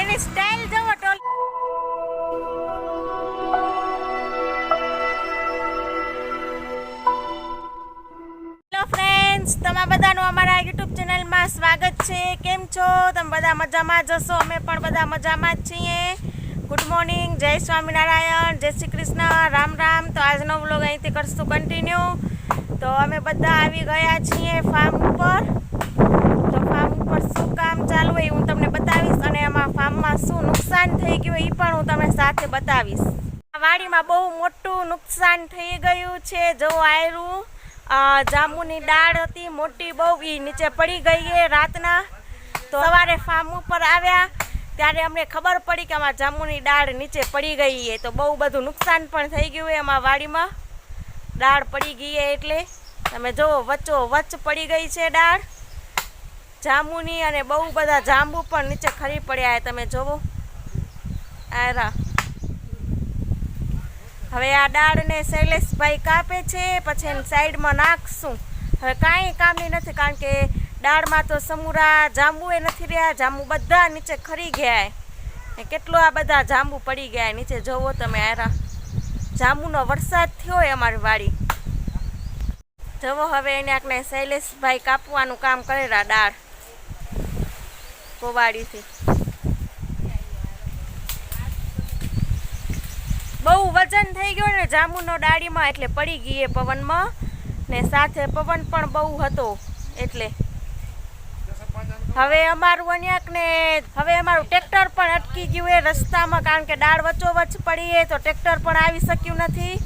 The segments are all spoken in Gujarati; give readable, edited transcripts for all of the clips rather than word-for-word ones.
એની સ્ટાઇલ જોવો ટોલ. હેલો ફ્રેન્ડ્સ, તમારા બધાનું અમારા યુટ્યુબ ચેનલમાં સ્વાગત છે. કેમ છો? તમે બધા મજામાં જ હશો. અમે પણ બધા મજામાં જ છીએ. ગુડ મોર્નિંગ, જય સ્વામિનારાયણ, જય શ્રી કૃષ્ણ, રામ રામ. તો આજનો વ્લોગ અહીંથી કરશું કન્ટિન્યુ. તો અમે બધા આવી ગયા છીએ ફાર્મ ઉપર. તો ફાર્મ ઉપર શું કામ ચાલુ હોય હું તમને બતાવીશ, અને એમાં ફાર્મમાં શું નુકસાન થઈ ગયું એ પણ હું તમને સાથે બતાવીશ. આ વાડીમાં બહુ મોટું નુકસાન થઈ ગયું છે. જો આયરું જાંબુની ડાળ હતી મોટી બહુ, એ નીચે પડી ગઈ એ રાતના. તો સવારે ફાર્મ ઉપર આવ્યા ત્યારે અમને ખબર પડી કે આમાં જાંબુની ડાળ નીચે પડી ગઈ છે. તો બહુ બધું નુકસાન પણ થઈ ગયું છે એમાં વાડીમાં. ડાળ પડી ગઈ છે એટલે તમે જુઓ વચ્ચો વચ્ચ પડી ગઈ છે ડાળ જાંબુની, અને બહુ બધા જાંબુ પણ નીચે ખરી પડ્યા છે. તમે જુઓ આરા. હવે આ ડાળને શૈલેષભાઈ કાપે છે, પછી એની સાઈડમાં નાખશું. હવે કાંઈ કામની નથી, કારણ કે ડાળમાં તો સમૂરા જાંબુ એ નથી રહ્યા. જાંબુ બધા નીચે ખરી ગયા. કેટલો આ બધા જાંબુ પડી ગયા નીચે. જોવો તમે આરા, જાંબુનો વરસાદ થયો હોય અમારી વાડી. જવો હવે એને આપણે શૈલેષભાઈ કાપવાનું કામ કરેલા ડાળ કોવાડીથી. બહુ વજન થઈ ગયો ને જાંબુનો ડાળીમાં, એટલે પડી ગઈ એ પવનમાં, ને સાથે પવન પણ બહુ હતો એટલે. હવે અમારું અમારું ટ્રેક્ટર પણ અટકી ગયું એ રસ્તામાં, કારણ કે ડાળ વચ્ચોવચ્ચ પડી એ તો ટ્રેક્ટર પણ આવી શક્યું નથી.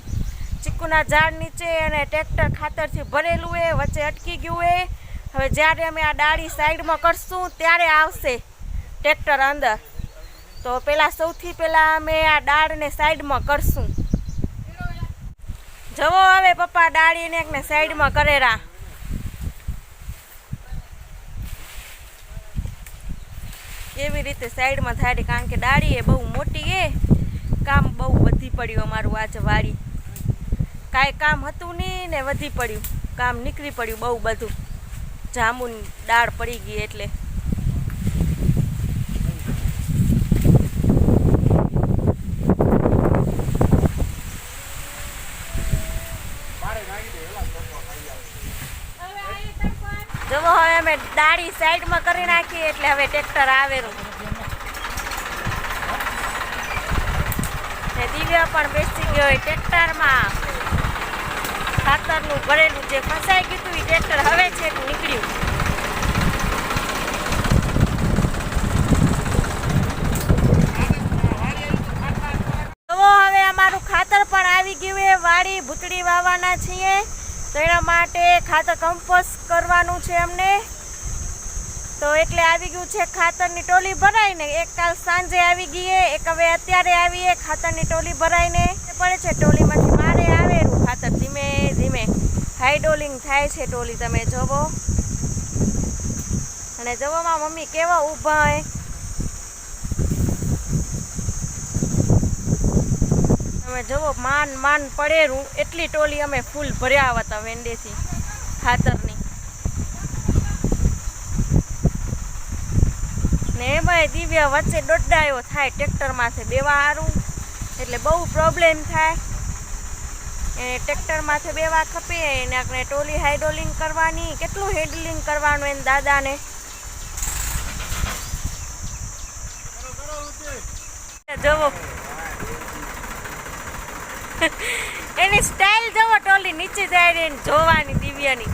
ચીકુના ઝાડ નીચે અને ટ્રેક્ટર ખાતરથી ભરેલું એ વચ્ચે અટકી ગયું એ. હવે જ્યારે અમે આ ડાળી સાઈડમાં કરશું ત્યારે આવશે ટ્રેક્ટર અંદર. તો સૌથી પહેલાં અમે આ ડાળને સાઈડમાં કરશું. જવો હવે પપ્પા ડાળીને એકને સાઈડમાં કરેરા. કેવી રીતે સાઈડમાં થાય, કારણ કે ડાળી એ બહુ મોટી એ. કામ બહુ વધી પડ્યું અમારું આજે વાડી. કાંઈ કામ હતું નહીં ને વધી પડ્યું કામ, નીકળી પડ્યું બહુ બધું. જાંબુની ડાળ પડી ગઈ એટલે. જવો હવે અમે ડાળી સાઈડમાં કરી નાખીએ એટલે હવે ટ્રેક્ટર આવેલું. દિવ્ય પણ બેસી ગયો હોય ટ્રેક્ટરમાં. ખાતરનું ભરેલું જે ફસાઈ ગયું હતું એ ટ્રેક્ટર હવે છેક નીકળ્યું. તો હવે અમારું ખાતર પણ આવી ગયું એ. વાડી ભૂતળી વાવવાના છીએ તો એના માટે ખાતર કમ્પોસ્ટ કરવાનું છે અમને. તો એટલે આવી ગયું છે ખાતરની ટોલી ભરાઈને. એક કાલ સાંજે આવી ગઈ, એક હવે અત્યારે આવીએ. ખાતરની ટોલી ભરાઈને પડે છે. ટોલીમાંથી મારે આવેલું ખાતર ધીમે ધીમે હાઇડોલિંગ થાય છે ટોલી. તમે જોવો, અને જોવામાં મમ્મી કેવા ઊભા હોય. તમે જોવો માન પડેરું એટલી ટોલી અમે ફૂલ ભર્યા હતા વેંડેથી ખાતરની. ને એમાંય દિવ્ય વચ્ચે દોડાયો થાય ટ્રેક્ટરમાંથી બેવા હારું, એટલે બહુ પ્રોબ્લેમ થાય. એને ટ્રેક્ટરમાંથી બેવા ખપે એને આપણે ટોલી હાઇડોલિંગ કરવાની. કેટલું હેન્ડલિંગ કરવાનું એને દાદાને. જવો એની સ્ટાઇલ જવો ટોલી નીચે જાય ને જોવાની દિવ્યાની.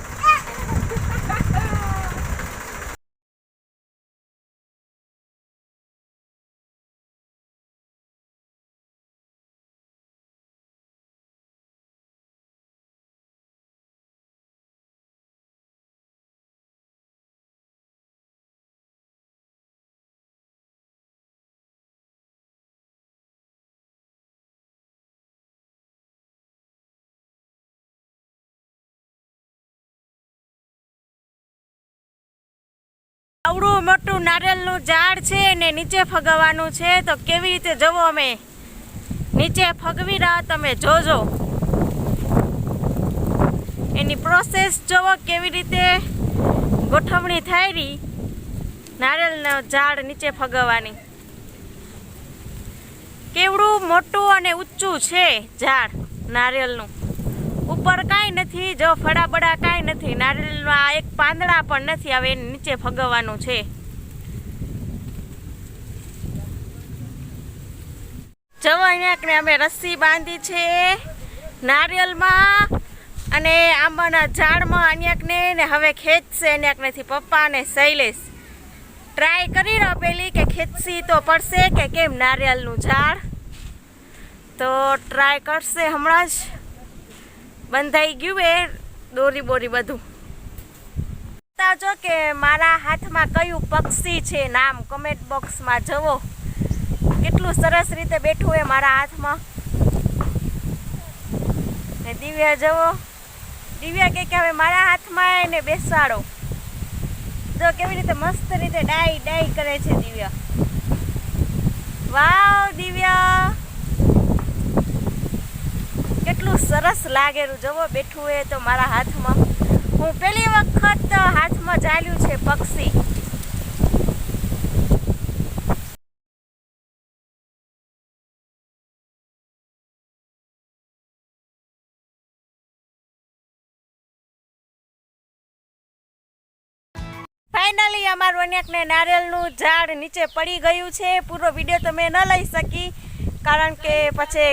આવડું મોટું નારિયેળનું ઝાડ છે ને નીચે ફગાવવાનું છે. તો કેવી રીતે જવો અમે નીચે ફગવી રહ્યા તમે જોજો. એની પ્રોસેસ જોવો કેવી રીતે ગોઠવણી થાય રહી. નારિયેળના ઝાડ નીચે ફગવવાની. કેવડું મોટું અને ઊંચું છે ઝાડ નારિયેળનું. ઉપર કાંઈ નથી, જો ફળાબડા કાંઈ નથી. નારિયેળના એક પાંદડા પણ નથી. હવે એની નીચે ફગવવાનું છે. જવો અહીંયા અમે રસ્સી બાંધી છે નારિયેળમાં અને આંબાના ઝાડમાં અન્યાકને ને હવે ખેંચશે અન્યાકનેથી પપ્પા અને શૈલેષ. ટ્રાય કરી રહ્યો પેલી કે ખેંચસી તો પડશે કે કેમ નારિયેળનું ઝાડ. તો ટ્રાય કરશે હમણાં જ. બંધાઈ ગયું એ દોરી બોરી બધું. બતાવજો કે મારા હાથમાં કયું પક્ષી છે નામ કમેન્ટ બોક્સમાં. જવો કેટલું સરસ રીતે બેઠું એ મારા હાથમાં. ને દિવ્યા જવો, દિવ્યા કે હવે મારા હાથમાં એને બેસાડો. જો કેવી રીતે મસ્ત રીતે ડાઈ ડાઈ કરે છે દિવ્યા. વાવ દિવ્યા, કેટલું સરસ લાગેલું. જવો બેઠું એ તો મારા હાથમાં. હું પહેલી વખત હાથમાં ચાલ્યું છે પક્ષી. ફાઇનલી અમારું અન્યાકને નારિયેળનું ઝાડ નીચે પડી ગયું છે. પૂરો વિડીયો તમે ન લઈ શકી કારણ કે પછી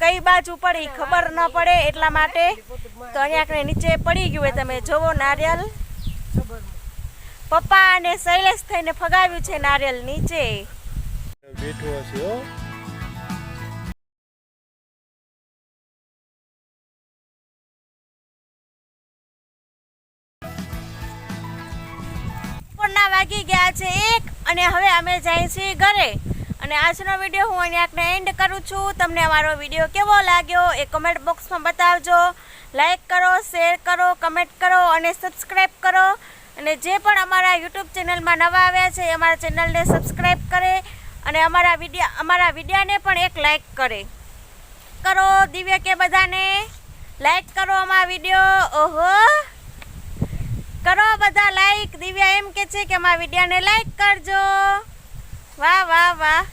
કઈ બાજુ પડી ખબર ન પડે એટલા માટે. તો અન્યાકને નીચે પડી ગયું એ તમે જોવો નારિયેળ. પપ્પા અને શૈલેષ થઈને ફગાવ્યું છે નારિયેળ નીચે. બેઠો હશે હો. વાગી ગયા છે 1 અને હવે અમે જઈએ છીએ ઘરે. અને આજનો વિડીયો હું અહીંયાને એન્ડ કરું છું. તમને અમારો વિડીયો કેવો લાગ્યો એ કમેન્ટ બોક્સમાં બતાવજો. લાઈક કરો, શેર કરો, કમેન્ટ કરો અને સબસ્ક્રાઈબ કરો. અને જે પણ અમારા યુટ્યુબ ચેનલમાં નવા આવ્યા છે એ અમારા ચેનલને સબસ્ક્રાઈબ કરે અને અમારા વિડીયાને પણ એક લાઈક કરે કરો. દિવ્ય કે બધાને લાઈક કરો અમારા વિડીયો. ઓહો, કરો બધા લાઈક. દિવ્યા એમ કે છે કે અમારા વિડીયોને લાઈક કરજો. વાહ વાહ વાહ.